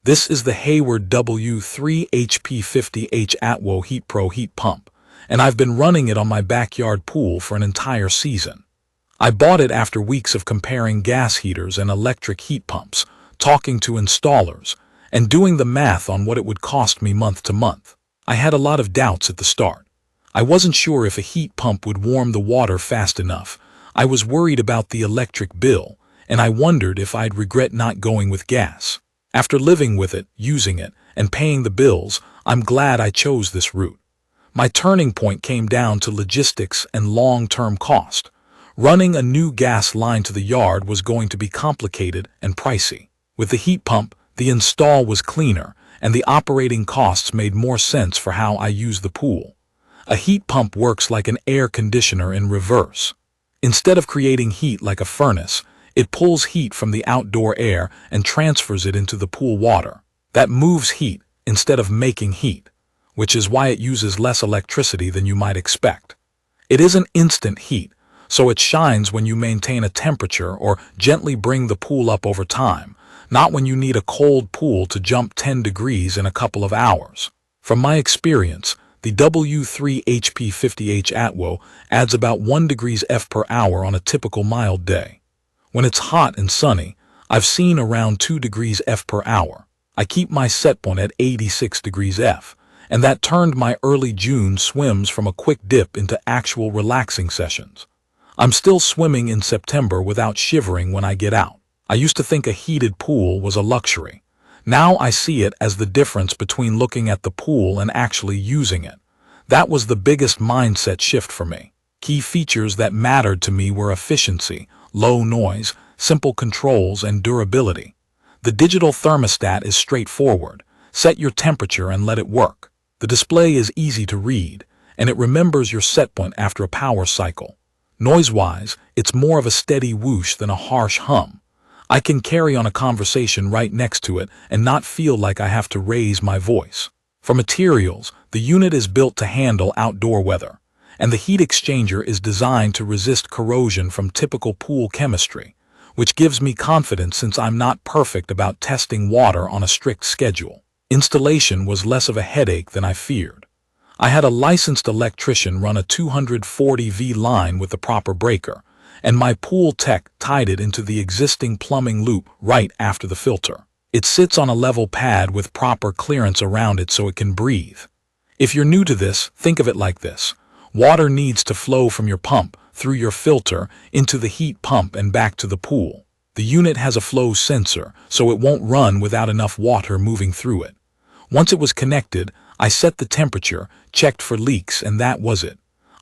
This is the Hayward W3HP50HA2 HeatPro heat pump, and I've been running it on my backyard pool for an entire season. I bought it after weeks of comparing gas heaters and electric heat pumps, talking to installers, and doing the math on what it would cost me month to month. I had a lot of doubts at the start. I wasn't sure if a heat pump would warm the water fast enough. I was worried about the electric bill, and I wondered if I'd regret not going with gas. After living with it, using it, and paying the bills, I'm glad I chose this route. My turning point came down to logistics and long-term cost. Running a new gas line to the yard was going to be complicated and pricey. With the heat pump, the install was cleaner, and the operating costs made more sense for how I use the pool. A heat pump works like an air conditioner in reverse. Instead of creating heat like a furnace, it pulls heat from the outdoor air and transfers it into the pool water. That moves heat instead of making heat, which is why it uses less electricity than you might expect. It isn't instant heat, so it shines when you maintain a temperature or gently bring the pool up over time, not when you need a cold pool to jump 10 degrees in a couple of hours. From my experience, the W3HP50HA2 adds about 1 degrees F per hour on a typical mild day. When it's hot and sunny, I've seen around 2 degrees F per hour. I keep my set point at 86 degrees F, and that turned my early June swims from a quick dip into actual relaxing sessions. I'm still swimming in September without shivering when I get out. I used to think a heated pool was a luxury. Now I see it as the difference between looking at the pool and actually using it. That was the biggest mindset shift for me. Key features that mattered to me were efficiency, low noise, simple controls, and durability. The digital thermostat is straightforward. Set your temperature and let it work. The display is easy to read, and it remembers your set point after a power cycle. Noise-wise, it's more of a steady whoosh than a harsh hum. I can carry on a conversation right next to it and not feel like I have to raise my voice. For materials, the unit is built to handle outdoor weather, and the heat exchanger is designed to resist corrosion from typical pool chemistry, which gives me confidence since I'm not perfect about testing water on a strict schedule. Installation was less of a headache than I feared. I had a licensed electrician run a 240V line with the proper breaker, and my pool tech tied it into the existing plumbing loop right after the filter. It sits on a level pad with proper clearance around it so it can breathe. If you're new to this, think of it like this. Water needs to flow from your pump, through your filter, into the heat pump and back to the pool. The unit has a flow sensor, so it won't run without enough water moving through it. Once it was connected, I set the temperature, checked for leaks, and that was it.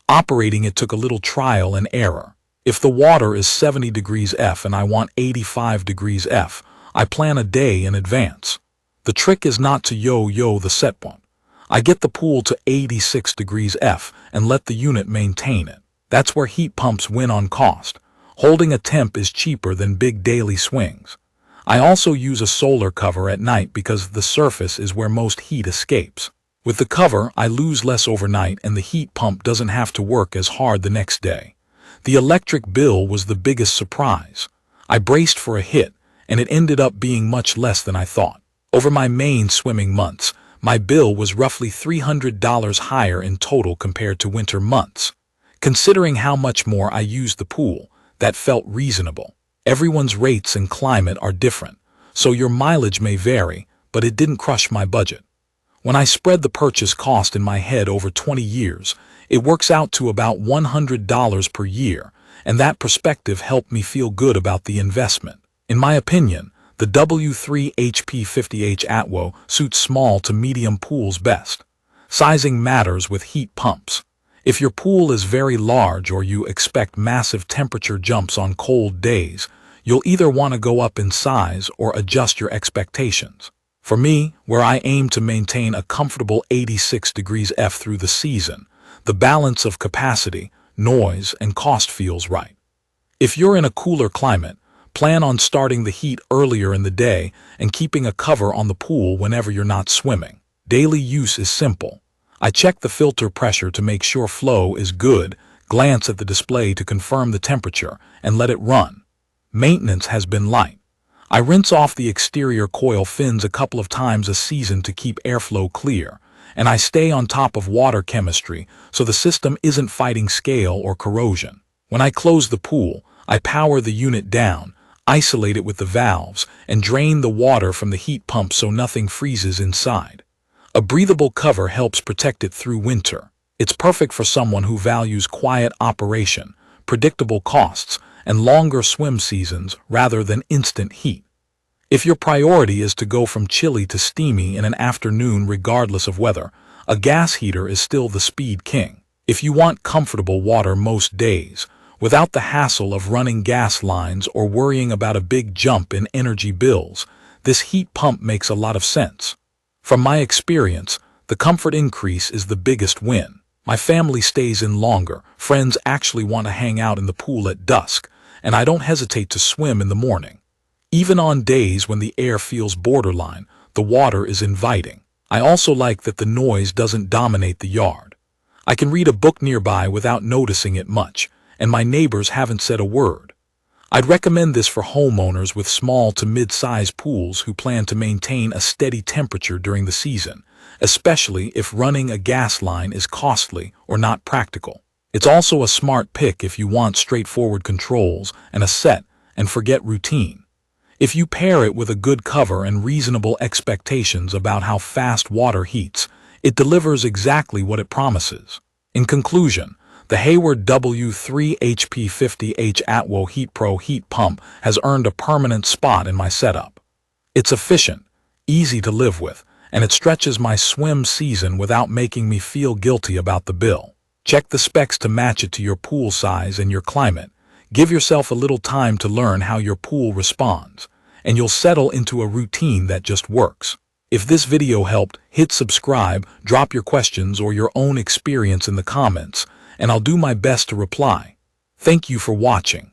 Operating it took a little trial and error. If the water is 70 degrees F and I want 85 degrees F, I plan a day in advance. The trick is not to yo-yo the set point. I get the pool to 86 degrees F and let the unit maintain it. That's where heat pumps win on cost. Holding a temp is cheaper than big daily swings. I also use a solar cover at night because the surface is where most heat escapes. With the cover, I lose less overnight and the heat pump doesn't have to work as hard the next day. The electric bill was the biggest surprise. I braced for a hit, and it ended up being much less than I thought. Over my main swimming months, my bill was roughly $300 higher in total compared to winter months. Considering how much more I used the pool, that felt reasonable. Everyone's rates and climate are different, so your mileage may vary, but it didn't crush my budget. When I spread the purchase cost in my head over 20 years, it works out to about $100 per year, and that perspective helped me feel good about the investment. In my opinion, the W3HP50HA2 suits small to medium pools best. Sizing matters with heat pumps. If your pool is very large or you expect massive temperature jumps on cold days, you'll either want to go up in size or adjust your expectations. For me, where I aim to maintain a comfortable 86 degrees F through the season, the balance of capacity, noise, and cost feels right. If you're in a cooler climate, plan on starting the heat earlier in the day and keeping a cover on the pool whenever you're not swimming. Daily use is simple. I check the filter pressure to make sure flow is good, glance at the display to confirm the temperature, and let it run. Maintenance has been light. I rinse off the exterior coil fins a couple of times a season to keep airflow clear, and I stay on top of water chemistry so the system isn't fighting scale or corrosion. When I close the pool, I power the unit down, isolate it with the valves, and drain the water from the heat pump so nothing freezes inside. A breathable cover helps protect it through winter. It's perfect for someone who values quiet operation, predictable costs, and longer swim seasons rather than instant heat. If your priority is to go from chilly to steamy in an afternoon regardless of weather, a gas heater is still the speed king. If you want comfortable water most days, without the hassle of running gas lines or worrying about a big jump in energy bills, this heat pump makes a lot of sense. From my experience, the comfort increase is the biggest win. My family stays in longer, friends actually want to hang out in the pool at dusk, and I don't hesitate to swim in the morning. Even on days when the air feels borderline, the water is inviting. I also like that the noise doesn't dominate the yard. I can read a book nearby without noticing it much, and my neighbors haven't said a word. I'd recommend this for homeowners with small to mid-size pools who plan to maintain a steady temperature during the season, especially if running a gas line is costly or not practical. It's also a smart pick if you want straightforward controls and a set and forget routine. If you pair it with a good cover and reasonable expectations about how fast water heats, it delivers exactly what it promises. In conclusion, the Hayward W3HP50HA2 HeatPro heat pump has earned a permanent spot in my setup. It's efficient, easy to live with, and it stretches my swim season without making me feel guilty about the bill. Check the specs to match it to your pool size and your climate. Give yourself a little time to learn how your pool responds, and you'll settle into a routine that just works. If this video helped, hit subscribe, drop your questions or your own experience in the comments, and I'll do my best to reply. Thank you for watching.